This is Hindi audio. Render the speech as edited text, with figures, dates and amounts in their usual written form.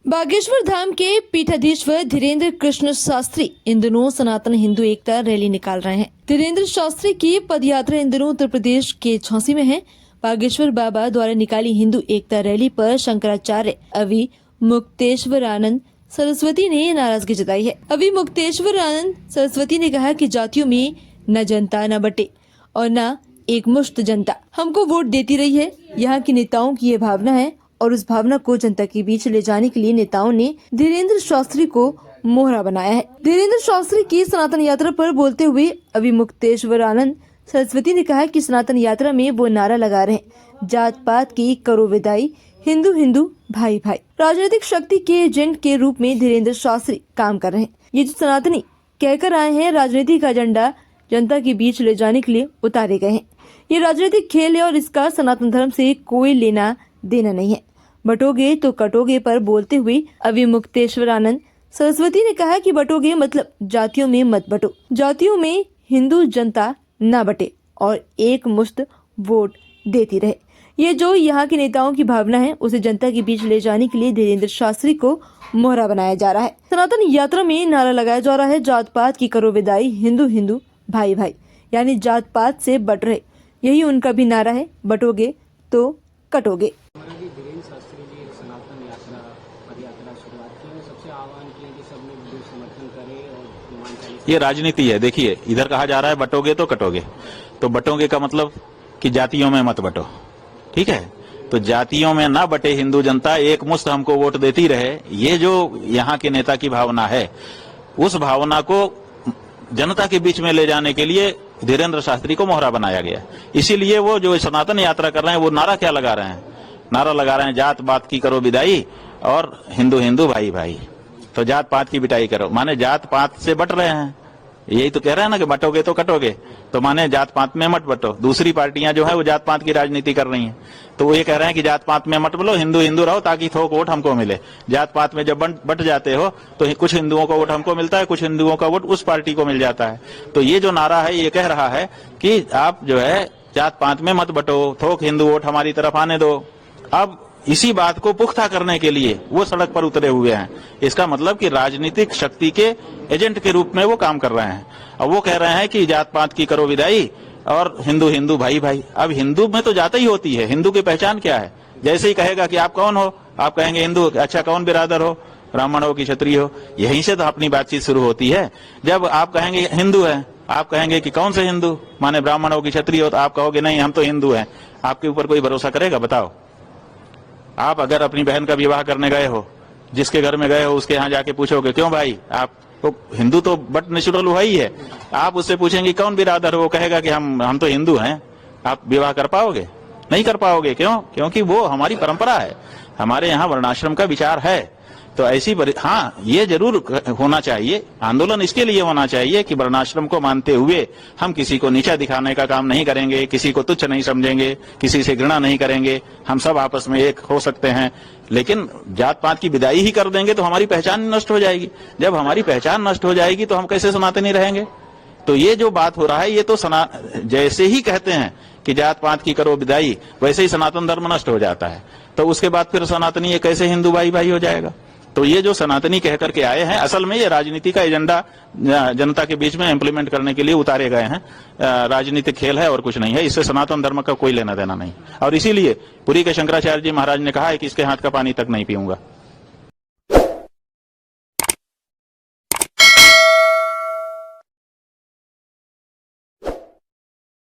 बागेश्वर धाम के पीठाधीश्वर धीरेन्द्र कृष्ण शास्त्री इन दिनों सनातन हिंदू एकता रैली निकाल रहे हैं। धीरेन्द्र शास्त्री की पदयात्रा इन दिनों उत्तर प्रदेश के झांसी में है। बागेश्वर बाबा द्वारा निकाली हिंदू एकता रैली पर शंकराचार्य अवि मुक्तेश्वरानंद सरस्वती ने नाराजगी जताई है। अवि मुक्तेश्वरानंद सरस्वती ने कहा कि जातियों में न जनता न बटे और न एक मुश्त जनता हमको वोट देती रही है। यहाँ की नेताओं की ये भावना है और उस भावना को जनता के बीच ले जाने के लिए नेताओं ने धीरेन्द्र शास्त्री को मोहरा बनाया है। धीरेन्द्र शास्त्री की सनातन यात्रा पर बोलते हुए अवि मुक्तेश्वरानंद सरस्वती ने कहा कि सनातन यात्रा में वो नारा लगा रहे हैं, जात पात की करो विदाई, हिंदू हिंदू भाई भाई। राजनीतिक शक्ति के एजेंट के रूप में धीरेन्द्र शास्त्री काम कर रहे हैं। ये जो सनातनी कहकर आए हैं, राजनीति का एजेंडा जनता के बीच ले जाने के लिए उतारे गए हैं। ये राजनीतिक खेल है और इसका सनातन धर्म से कोई लेना देना नहीं है। बटोगे तो कटोगे पर बोलते हुए अवि मुक्तेश्वरानंद सरस्वती ने कहा कि बटोगे मतलब जातियों में मत बटो, जातियों में हिंदू जनता न बटे और एक मुश्त वोट देती रहे। ये जो यहाँ के नेताओं की भावना है उसे जनता के बीच ले जाने के लिए धीरेन्द्र शास्त्री को मोहरा बनाया जा रहा है। सनातन यात्रा में नारा लगाया जा रहा है, जात पात की करो विदाई, हिंदू हिंदू भाई भाई, यानी जात पात से बट रहे। यही उनका भी नारा है, बटोगे तो कटोगे। धीरेन्द्र शास्त्री जी सनातन यात्रा पदयात्रा शुरुआत की है, सबसे आह्वान किया कि सब लोग समर्थन करें और ये राजनीति है। देखिए, इधर कहा जा रहा है बटोगे तो कटोगे, तो बटोगे का मतलब कि जातियों में मत बटो, ठीक है। तो जातियों में ना बटे हिंदू जनता, एक मुश्त हमको वोट देती रहे, ये जो यहाँ के नेता की भावना है, उस भावना को जनता के बीच में ले जाने के लिए धीरेन्द्र शास्त्री को मोहरा बनाया गया। इसीलिए वो जो सनातन यात्रा कर रहे हैं वो नारा क्या लगा रहे हैं? नारा लगा रहे हैं, जात पात की करो विदाई और हिंदू हिंदू भाई भाई। तो जात पात की बिटाई करो, माने जात पात से बट रहे हैं। यही तो कह रहे हैं ना कि बटोगे तो कटोगे, तो माने जात पात में मत बटो। दूसरी पार्टियां जो है वो जात पात की राजनीति कर रही हैं, तो वो ये कह रहे हैं कि जात पात में मत बोलो, हिंदू हिंदू रहो ताकि थोक वोट हमको मिले। जात पात में जब बट जाते हो तो कुछ हिंदुओं का वोट हमको मिलता है, कुछ हिंदुओं का वोट उस पार्टी को मिल जाता है। तो ये जो नारा है ये कह रहा है कि आप जो है जात पात में मत बटो, थोक हिंदू वोट हमारी तरफ आने दो। अब इसी बात को पुख्ता करने के लिए वो सड़क पर उतरे हुए हैं। इसका मतलब कि राजनीतिक शक्ति के एजेंट के रूप में वो काम कर रहे हैं। अब वो कह रहे हैं कि जात पात की करो विदाई और हिंदू हिंदू भाई भाई। अब हिंदू में तो जाति ही होती है, हिंदू की पहचान क्या है? जैसे ही कहेगा कि आप कौन हो, आप कहेंगे हिंदू। अच्छा, कौन बिरादर हो? ब्राह्मण हो कि क्षत्रिय हो? यहीं से तो अपनी बातचीत शुरू होती है। जब आप कहेंगे हिंदू है, आप कहेंगे कि कौन से हिंदू, माने ब्राह्मण हो कि क्षत्रिय हो, तो आप कहोगे नहीं हम तो हिंदू हैं। आपके ऊपर कोई भरोसा करेगा? बताओ। आप अगर अपनी बहन का विवाह करने गए हो, जिसके घर में गए हो उसके यहाँ जाके पूछोगे क्यों भाई, आप तो हिंदू तो बट नेचुरल हुआ ही है। आप उससे पूछेंगे कौन बिरादर हो, वो कहेगा कि हम तो हिंदू हैं। आप विवाह कर पाओगे? नहीं कर पाओगे। क्यों? क्योंकि वो हमारी परंपरा है, हमारे यहाँ वर्णाश्रम का विचार है। तो ऐसी हाँ, ये जरूर होना चाहिए, आंदोलन इसके लिए होना चाहिए कि वर्णाश्रम को मानते हुए हम किसी को नीचा दिखाने का काम नहीं करेंगे, किसी को तुच्छ नहीं समझेंगे, किसी से घृणा नहीं करेंगे। हम सब आपस में एक हो सकते हैं, लेकिन जात पात की विदाई ही कर देंगे तो हमारी पहचान नष्ट हो जाएगी। जब हमारी पहचान नष्ट हो जाएगी तो हम कैसे सनातनी रहेंगे? तो ये जो बात हो रहा है ये तो जैसे ही कहते हैं कि जात पात की करो विदाई, वैसे ही सनातन धर्म नष्ट हो जाता है। तो उसके बाद फिर सनातनी ये कैसे हिंदू भाई भाई हो जाएगा? तो ये जो सनातनी कह करके आए हैं, असल में ये राजनीति का एजेंडा जनता के बीच में इम्प्लीमेंट करने के लिए उतारे गए हैं। राजनीतिक खेल है और कुछ नहीं है, इससे सनातन धर्म का कोई लेना देना नहीं। और इसीलिए पुरी के शंकराचार्य जी महाराज ने कहा है कि इसके हाथ का पानी तक नहीं पीऊंगा।